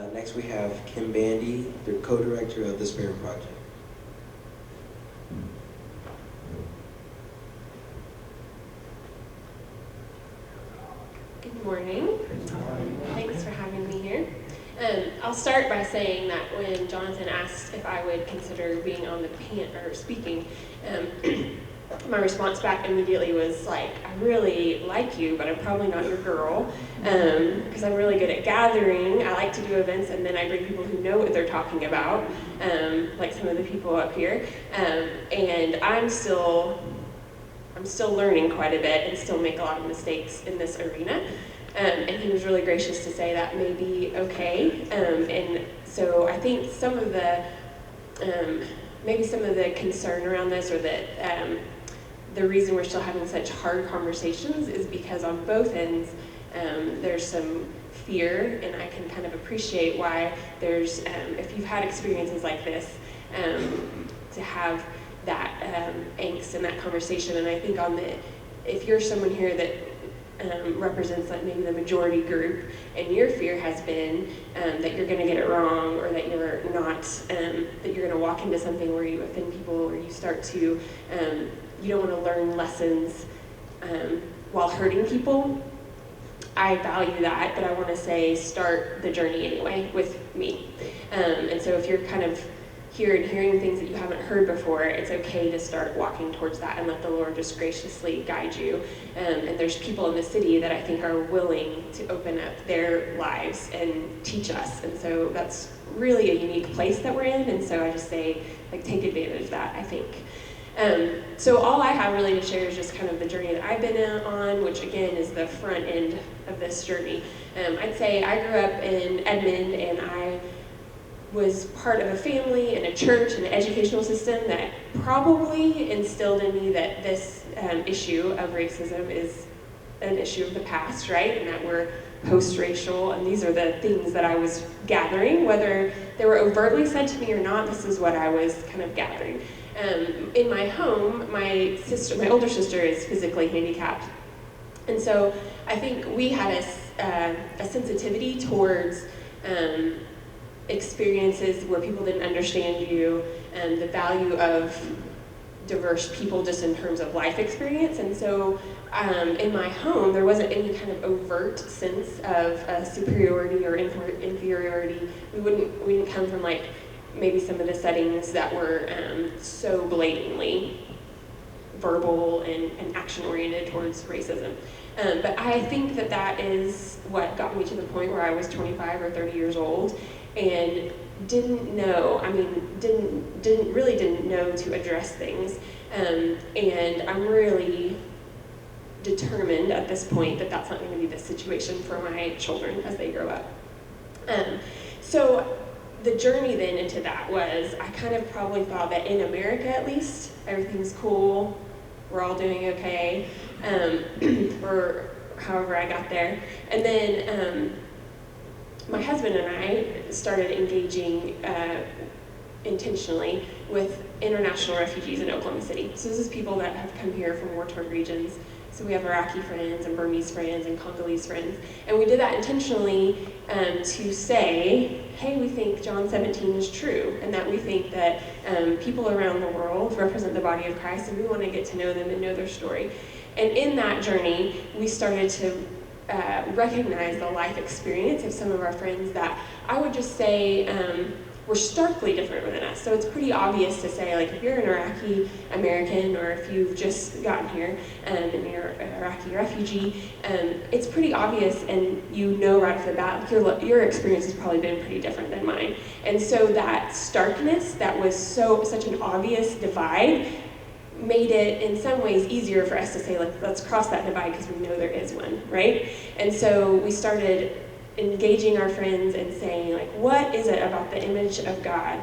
Next we have Kim Bandy, the co-director of the Spirit Project. Good morning. Thanks for having me here. I'll start by saying that when Jonathan asked if I would consider being on the or speaking, my response back immediately was like, I really like you, but I'm probably not your girl, because I'm really good at gathering. I like to do events, and then I bring people who know what they're talking about, like some of the people up here, and I'm still learning quite a bit and still make a lot of mistakes in this arena. And he was really gracious to say that may be okay. And so I think some of the, maybe some of the concern around this, or that the reason we're still having such hard conversations is because on both ends, there's some fear, and I can kind of appreciate why there's, if you've had experiences like this, to have that angst and that conversation. And I think if you're someone here that represents like maybe the majority group, and your fear has been that you're going to get it wrong, or that you're not, that you're going to walk into something where you offend people, or you start to, you don't want to learn lessons while hurting people. I value that, but I want to say start the journey anyway with me. And so if you're kind of here and hearing things that you haven't heard before, it's okay to start walking towards that and let the Lord just graciously guide you. And there's people in the city that I think are willing to open up their lives and teach us. And so that's really a unique place that we're in. And so I just say, like, take advantage of that, I think. So all I have really to share is just kind of the journey that I've been on, which again is the front end of this journey. I'd say I grew up in Edmond, and I was part of a family and a church and an educational system that probably instilled in me that this issue of racism is an issue of the past, right? And that we're post-racial, and these are the things that I was gathering, whether they were overtly said to me or not. This is what I was kind of gathering. In my home, my older sister is physically handicapped, and so I think we had a sensitivity towards experiences where people didn't understand you, and the value of diverse people just in terms of life experience. And so in my home, there wasn't any kind of overt sense of superiority or inferiority. We didn't come from like maybe some of the settings that were so blatantly verbal and action-oriented towards racism. But I think that is what got me to the point where I was 25 or 30 years old and didn't know to address things. And I'm really determined at this point that that's not going to be the situation for my children as they grow up. So the journey then into that was, I kind of probably thought that in America at least, everything's cool, we're all doing okay, or however I got there. And then my husband and I started engaging intentionally with international refugees in Oklahoma City. So this is people that have come here from war-torn regions. So we have Iraqi friends and Burmese friends and Congolese friends. And we did that intentionally to say, hey, we think John 17 is true, and that we think that people around the world represent the body of Christ, and we want to get to know them and know their story. And in that journey, we started to recognize the life experience of some of our friends that I would just say were starkly different than us. So it's pretty obvious to say, like, if you're an Iraqi American, or if you've just gotten here and you're an Iraqi refugee, it's pretty obvious, and you know right off the bat, your experience has probably been pretty different than mine. And so that starkness, that was such an obvious divide, made it in some ways easier for us to say, like, let's cross that divide because we know there is one, right? And so we started engaging our friends and saying, like, what is it about the image of God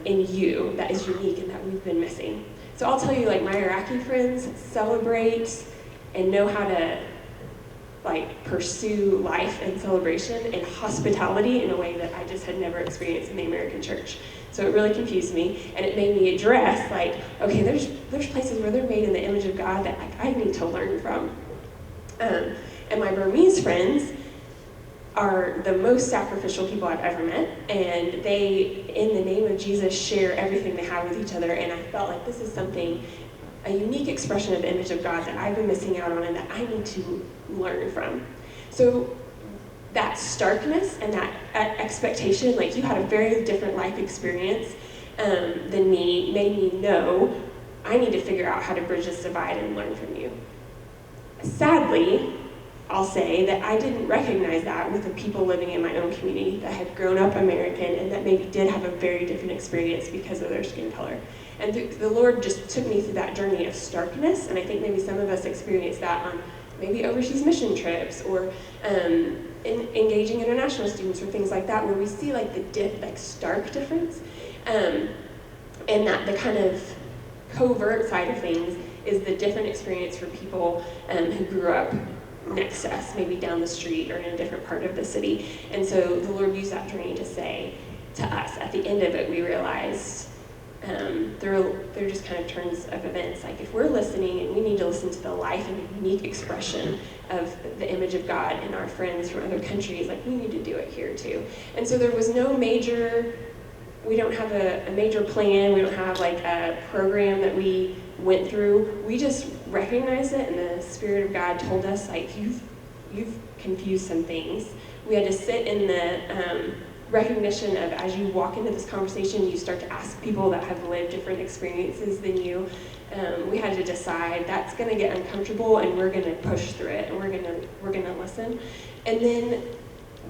in you that is unique and that we've been missing? So I'll tell you, like, my Iraqi friends celebrate and know how to, like, pursue life and celebration and hospitality in a way that I just had never experienced in the American church. So it really confused me, and it made me address, like, okay, there's places where they're made in the image of God that, like, I need to learn from. And my Burmese friends are the most sacrificial people I've ever met, and they, in the name of Jesus, share everything they have with each other, and I felt like this is something, a unique expression of the image of God that I've been missing out on and that I need to learn from. So that starkness and that expectation, like you had a very different life experience than me, made me know I need to figure out how to bridge this divide and learn from you. Sadly, I'll say that I didn't recognize that with the people living in my own community that had grown up American and that maybe did have a very different experience because of their skin color. And the Lord just took me through that journey of starkness, and I think maybe some of us experience that on maybe overseas mission trips or engaging international students or things like that, where we see like the stark difference, and that the kind of covert side of things is the different experience for people who grew up next to us, maybe down the street or in a different part of the city. And so the Lord used that journey to say to us, at the end of it, we realized they're just kind of turns of events. Like if we're listening, and we need to listen to the life and the unique expression of the image of God in our friends from other countries, like we need to do it here too. And so there was no major, we don't have a major plan, we don't have like a program that we went through. We just recognized it, and the Spirit of God told us, like, you've confused some things. We had to sit in the recognition of, as you walk into this conversation, you start to ask people that have lived different experiences than you. We had to decide that's going to get uncomfortable, and we're going to push through it, and we're going to listen. And then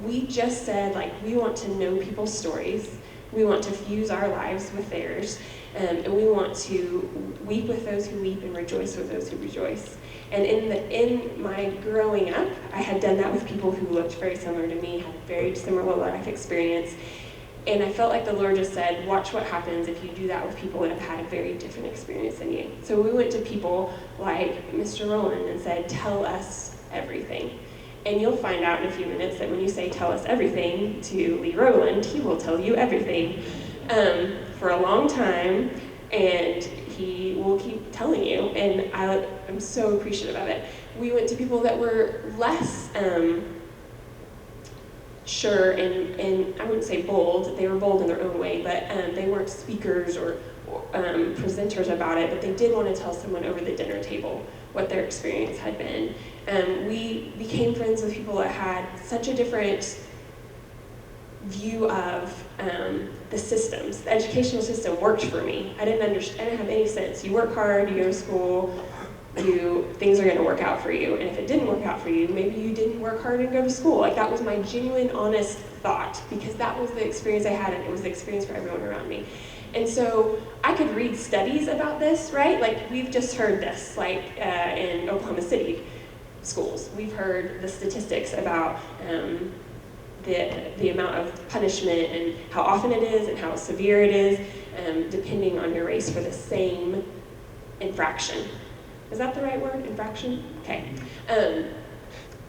we just said, like, we want to know people's stories. We want to fuse our lives with theirs, and we want to weep with those who weep and rejoice with those who rejoice. And in my growing up, I had done that with people who looked very similar to me, had a very similar life experience, and I felt like the Lord just said, watch what happens if you do that with people that have had a very different experience than you. So we went to people like Mr. Rowland and said, tell us everything. And you'll find out in a few minutes that when you say tell us everything to Lee Rowland, he will tell you everything for a long time, and he will keep telling you, and I'm so appreciative of it. We went to people that were less sure and I wouldn't say bold, they were bold in their own way, but they weren't speakers or presenters about it, but they did want to tell someone over the dinner table what their experience had been. We became friends with people that had such a different view of the systems. The educational system worked for me. I didn't have any sense. You work hard, you go to school, things are going to work out for you. And if it didn't work out for you, maybe you didn't work hard and go to school. Like that was my genuine, honest thought, because that was the experience I had, and it was the experience for everyone around me. And so I could read studies about this, right? Like we've just heard this, like in Oklahoma City schools. We've heard the statistics about the amount of punishment and how often it is and how severe it is, depending on your race for the same infraction. Is that the right word, infraction? Okay.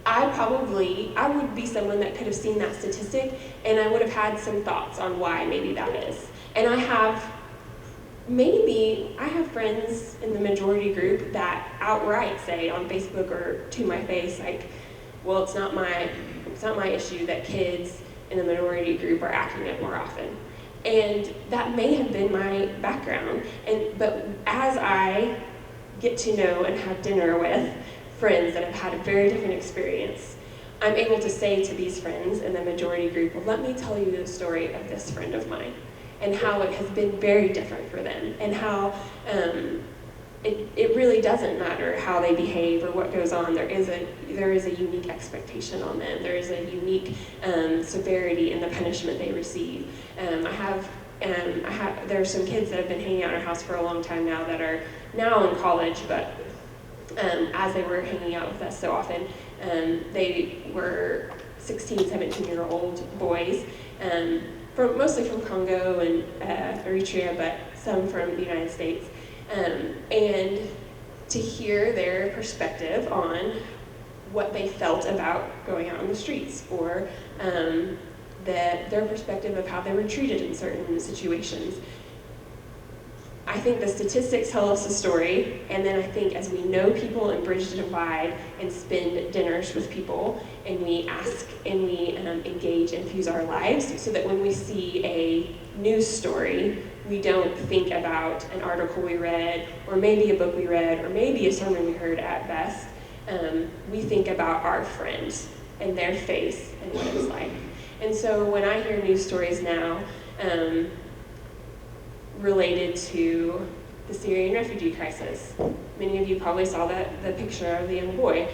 I would be someone that could have seen that statistic, and I would have had some thoughts on why maybe that is. And I have friends in the majority group that outright say on Facebook or to my face, like, well, it's not my issue that kids in the minority group are acting up more often. And that may have been my background. But as I get to know and have dinner with friends that have had a very different experience, I'm able to say to these friends in the majority group, well, let me tell you the story of this friend of mine and how it has been very different for them, and how it really doesn't matter how they behave or what goes on. There is a unique expectation on them. There is a unique severity in the punishment they receive. There are some kids that have been hanging out in our house for a long time now that are now in college, but as they were hanging out with us so often, they were 16, 17-year-old boys, mostly from Congo and Eritrea, but some from the United States. And to hear their perspective on what they felt about going out on the streets, or their perspective of how they were treated in certain situations. I think the statistics tell us a story, and then I think as we know people and bridge the divide and spend dinners with people, and we ask and we engage and fuse our lives, so that when we see a news story, we don't think about an article we read, or maybe a book we read, or maybe a sermon we heard at best. We think about our friends and their face and what it's like. And so when I hear news stories now, related to the Syrian refugee crisis. Many of you probably saw the picture of the young boy.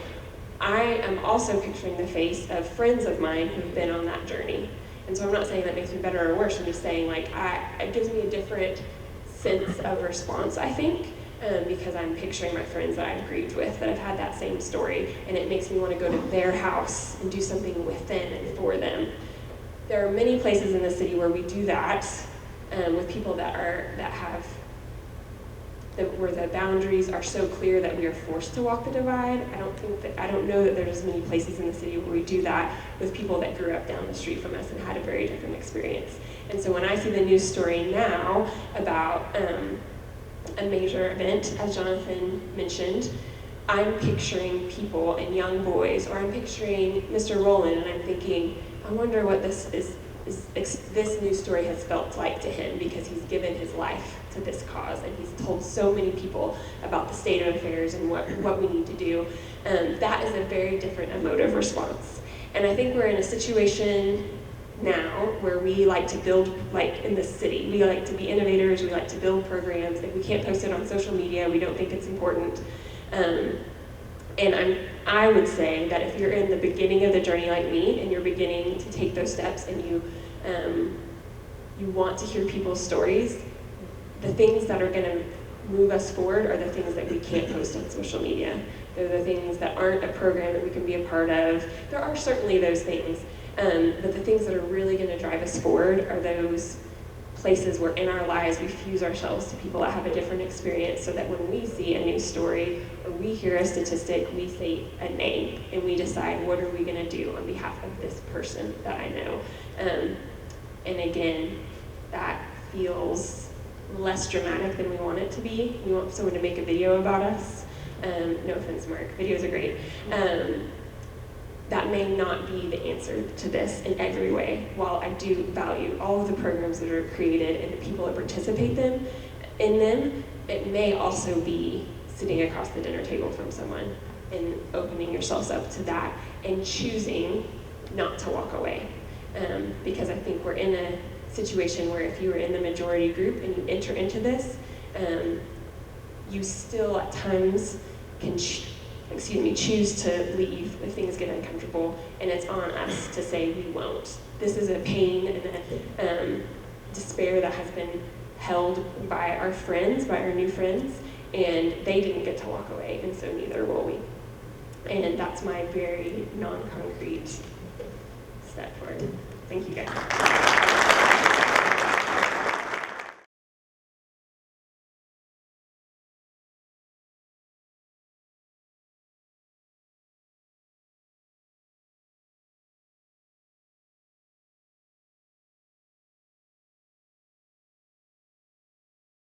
I am also picturing the face of friends of mine who've been on that journey. And so I'm not saying that makes me better or worse, I'm just saying it gives me a different sense of response, I think, because I'm picturing my friends that I've grieved with, that have had that same story, and it makes me want to go to their house and do something with them and for them. There are many places in the city where we do that, with people where the boundaries are so clear that we are forced to walk the divide. I don't know that there's as many places in the city where we do that with people that grew up down the street from us and had a very different experience. And so when I see the news story now about a major event, as Jonathan mentioned, I'm picturing people and young boys, or I'm picturing Mr. Rowland, and I'm thinking, I wonder what this news story has felt like to him, because he's given his life to this cause, and he's told so many people about the state of affairs and what we need to do. That is a very different emotive response. And I think we're in a situation now where we like to build, like in the city, we like to be innovators, we like to build programs. If we can't post it on social media, we don't think it's important. And I would say that if you're in the beginning of the journey like me, and you're beginning to take those steps, and you want to hear people's stories, the things that are going to move us forward are the things that we can't post on social media. They're the things that aren't a program that we can be a part of. There are certainly those things, but the things that are really going to drive us forward are those places where in our lives we fuse ourselves to people that have a different experience, so that when we see a news story or we hear a statistic, we say a name and we decide, what are we going to do on behalf of this person that I know? And again, that feels less dramatic than we want it to be. We want someone to make a video about us. No offense, Mark, videos are great. That may not be the answer to this in every way. While I do value all of the programs that are created and the people that participate in them, it may also be sitting across the dinner table from someone and opening yourselves up to that and choosing not to walk away. Because I think we're in a situation where if you are in the majority group and you enter into this, you still at times can choose to leave if things get uncomfortable, and it's on us to say we won't. This is a pain and a despair that has been held by our friends, by our new friends, and they didn't get to walk away, and so neither will we. And that's my very non-concrete step forward. Thank you guys.